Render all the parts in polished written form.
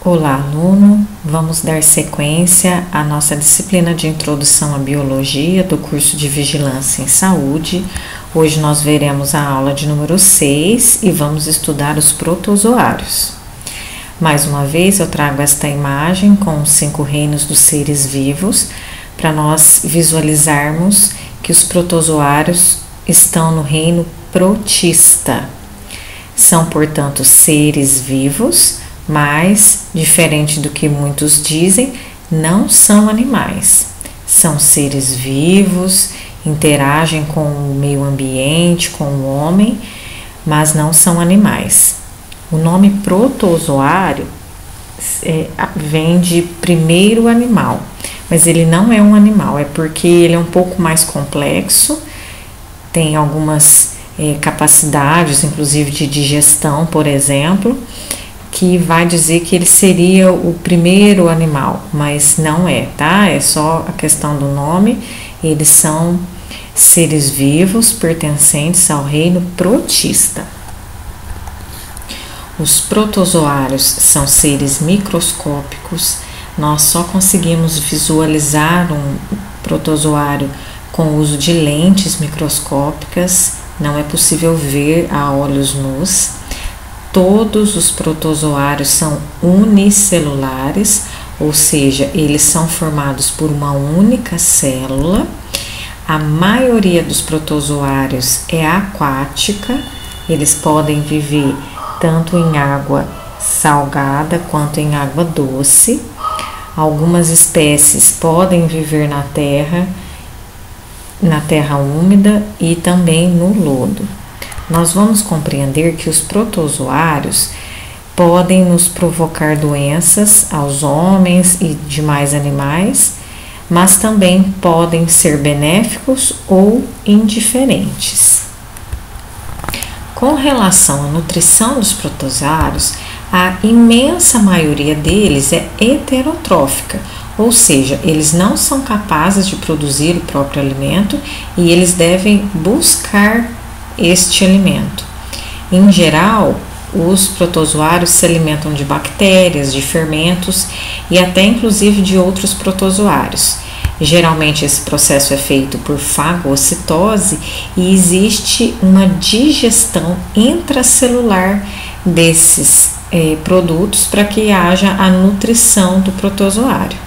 Olá, aluno! Vamos dar sequência à nossa disciplina de Introdução à Biologia do curso de Vigilância em Saúde. Hoje nós veremos a aula de número 6 e vamos estudar os protozoários. Mais uma vez eu trago esta imagem com os 5 reinos dos seres vivos para nós visualizarmos que os protozoários estão no reino protista. São, portanto, seres vivos, mas, diferente do que muitos dizem, não são animais. São seres vivos, interagem com o meio ambiente, com o homem, mas não são animais. O nome protozoário vem de primeiro animal, mas ele não é um animal, é porque ele é um pouco mais complexo, tem algumas capacidades, inclusive de digestão, por exemplo, que vai dizer que ele seria o primeiro animal, mas não é, tá? É só a questão do nome. Eles são seres vivos pertencentes ao reino protista. Os protozoários são seres microscópicos. Nós só conseguimos visualizar um protozoário com o uso de lentes microscópicas. Não é possível ver a olhos nus. Todos os protozoários são unicelulares, ou seja, eles são formados por uma única célula. A maioria dos protozoários é aquática, eles podem viver tanto em água salgada quanto em água doce. Algumas espécies podem viver na terra úmida e também no lodo. Nós vamos compreender que os protozoários podem nos provocar doenças aos homens e demais animais, mas também podem ser benéficos ou indiferentes. Com relação à nutrição dos protozoários, a imensa maioria deles é heterotrófica, ou seja, eles não são capazes de produzir o próprio alimento e eles devem buscar este alimento. Em geral, os protozoários se alimentam de bactérias, de fermentos e até inclusive de outros protozoários. Geralmente esse processo é feito por fagocitose e existe uma digestão intracelular desses produtos para que haja a nutrição do protozoário.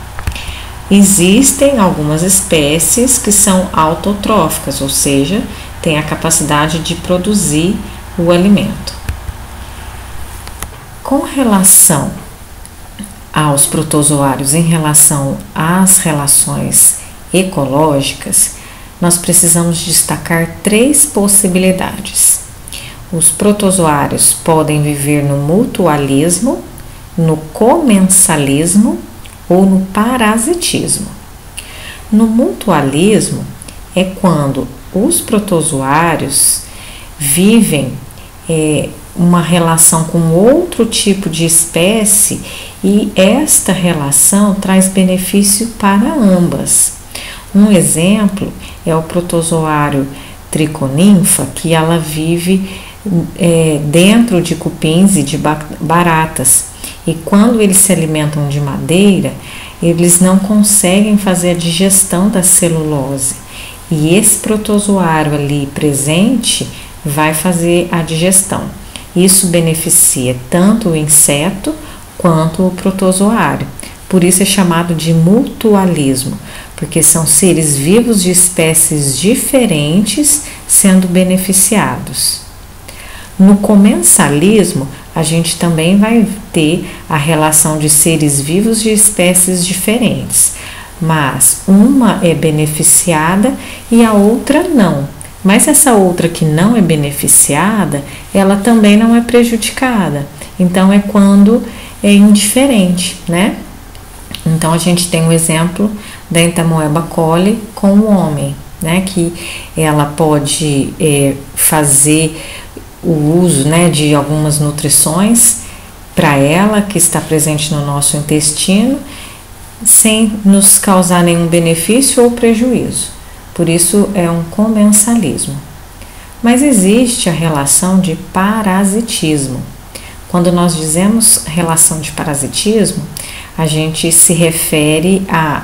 Existem algumas espécies que são autotróficas, ou seja, têm a capacidade de produzir o alimento. Com relação aos protozoários, em relação às relações ecológicas, nós precisamos destacar 3 possibilidades. Os protozoários podem viver no mutualismo, no comensalismo ou no parasitismo. No mutualismo é quando os protozoários vivem uma relação com outro tipo de espécie e esta relação traz benefício para ambas. Um exemplo é o protozoário triconinfa, que ela vive dentro de cupins e de baratas, e quando eles se alimentam de madeira, eles não conseguem fazer a digestão da celulose. E esse protozoário ali presente vai fazer a digestão. Isso beneficia tanto o inseto quanto o protozoário. Por isso é chamado de mutualismo, porque são seres vivos de espécies diferentes sendo beneficiados. No comensalismo, a gente também vai ter a relação de seres vivos de espécies diferentes, mas uma é beneficiada e a outra não. Mas essa outra que não é beneficiada, ela também não é prejudicada. Então é quando é indiferente, né? Então a gente tem um exemplo da Entamoeba coli com o homem, né? Que ela pode fazer o uso, né, de algumas nutrições para ela que está presente no nosso intestino, sem nos causar nenhum benefício ou prejuízo. Por isso é um comensalismo. Mas existe a relação de parasitismo, Quando nós dizemos relação de parasitismo, a gente se refere a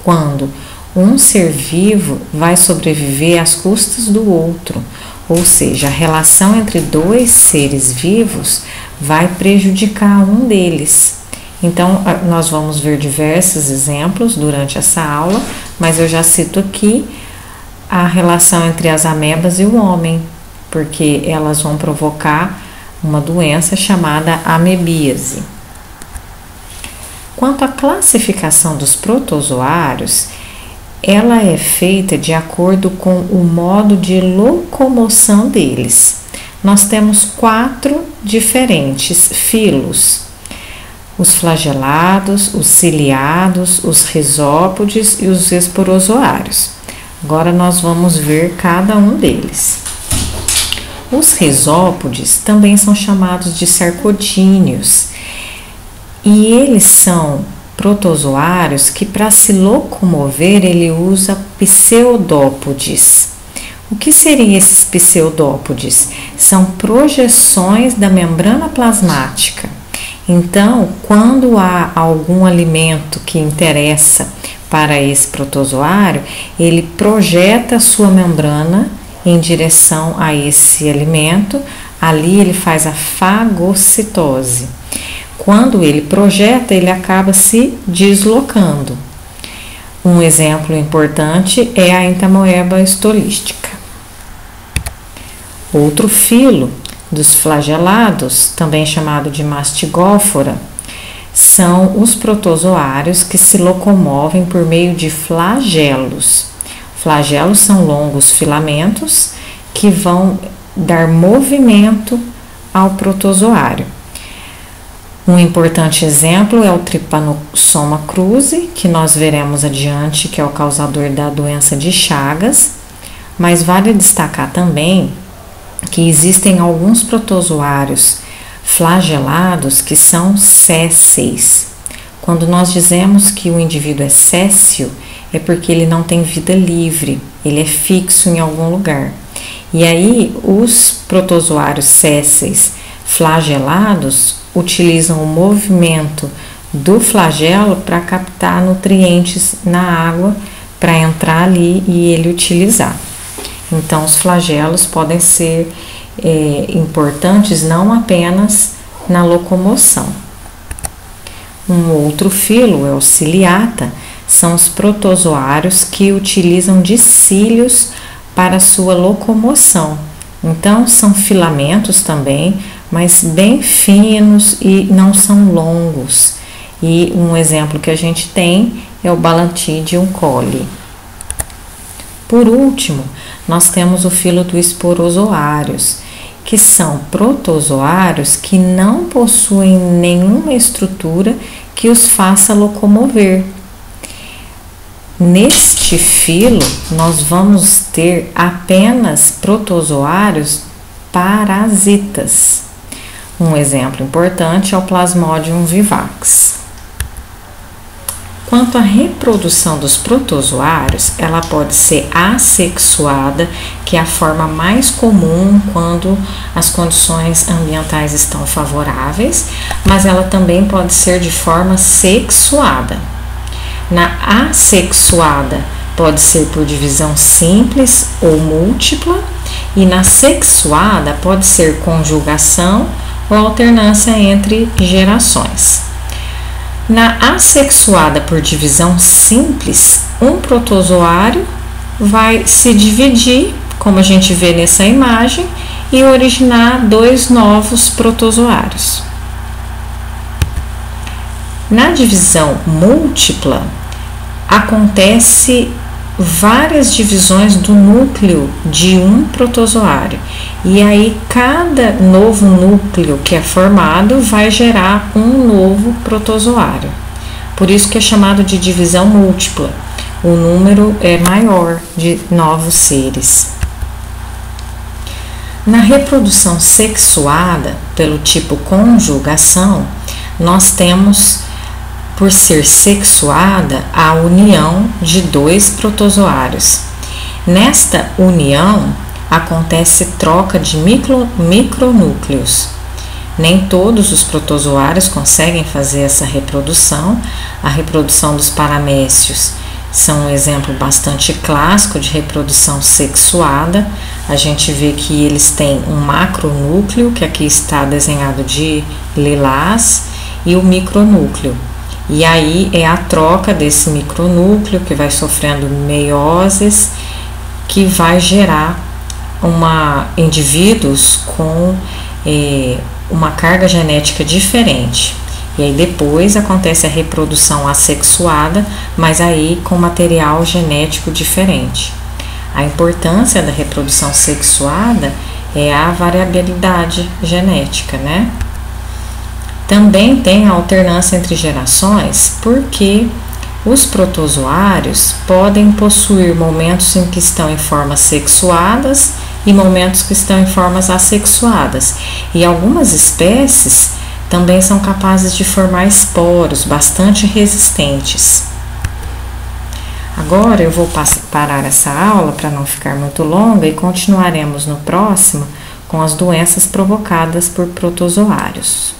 quando um ser vivo vai sobreviver às custas do outro, ou seja, a relação entre dois seres vivos vai prejudicar um deles. Então, nós vamos ver diversos exemplos durante essa aula, mas eu já cito aqui a relação entre as amebas e o homem, porque elas vão provocar uma doença chamada amebíase. Quanto à classificação dos protozoários, ela é feita de acordo com o modo de locomoção deles. Nós temos 4 diferentes filos: os flagelados, os ciliados, os risópodes e os esporozoários. Agora nós vamos ver cada um deles. Os risópodes também são chamados de sarcodíneos e eles são protozoários que, para se locomover, ele usa pseudópodes. O que seriam esses pseudópodes? São projeções da membrana plasmática. Então, quando há algum alimento que interessa para esse protozoário, ele projeta a sua membrana em direção a esse alimento. Ali ele faz a fagocitose. Quando ele projeta, ele acaba se deslocando. Um exemplo importante é a entamoeba estolística. Outro filo dos flagelados, também chamado de mastigófora, são os protozoários que se locomovem por meio de flagelos. Flagelos são longos filamentos que vão dar movimento ao protozoário. Um importante exemplo é o Trypanosoma cruzi, que nós veremos adiante, que é o causador da doença de Chagas, mas vale destacar também que existem alguns protozoários flagelados que são sésseis. Quando nós dizemos que o indivíduo é séssil, é porque ele não tem vida livre, ele é fixo em algum lugar. E aí, os protozoários sésseis flagelados utilizam o movimento do flagelo para captar nutrientes na água, para entrar ali e ele utilizar. Então, os flagelos podem ser importantes não apenas na locomoção. Um outro filo é o ciliata, são os protozoários que utilizam de cílios para sua locomoção. Então, são filamentos também, mas bem finos e não são longos. E um exemplo que a gente tem é o Balantidium coli. Por último, nós temos o filo dos esporozoários, que são protozoários que não possuem nenhuma estrutura que os faça locomover. Neste filo, nós vamos ter apenas protozoários parasitas. Um exemplo importante é o Plasmodium vivax. Quanto à reprodução dos protozoários, ela pode ser assexuada, que é a forma mais comum quando as condições ambientais estão favoráveis, mas ela também pode ser de forma sexuada. Na assexuada, pode ser por divisão simples ou múltipla, e na sexuada pode ser conjugação ou alternância entre gerações. Na assexuada por divisão simples, um protozoário vai se dividir, como a gente vê nessa imagem, e originar 2 novos protozoários. Na divisão múltipla, acontece várias divisões do núcleo de um protozoário, e aí cada novo núcleo que é formado vai gerar um novo protozoário. Por isso que é chamado de divisão múltipla. O número é maior de novos seres. Na reprodução sexuada, pelo tipo conjugação, nós temos, por ser sexuada, a união de 2 protozoários. Nesta união, acontece troca de micronúcleos. Nem todos os protozoários conseguem fazer essa reprodução. A reprodução dos paramécios são um exemplo bastante clássico de reprodução sexuada. A gente vê que eles têm um macronúcleo, que aqui está desenhado de lilás, e o micronúcleo. E aí é a troca desse micronúcleo que vai sofrendo meioses, que vai gerar indivíduos com uma carga genética diferente. E aí depois acontece a reprodução assexuada, mas aí com material genético diferente. A importância da reprodução sexuada é a variabilidade genética, né? Também tem a alternância entre gerações, porque os protozoários podem possuir momentos em que estão em formas sexuadas e momentos que estão em formas assexuadas. E algumas espécies também são capazes de formar esporos bastante resistentes. Agora eu vou parar essa aula para não ficar muito longa e continuaremos no próximo com as doenças provocadas por protozoários.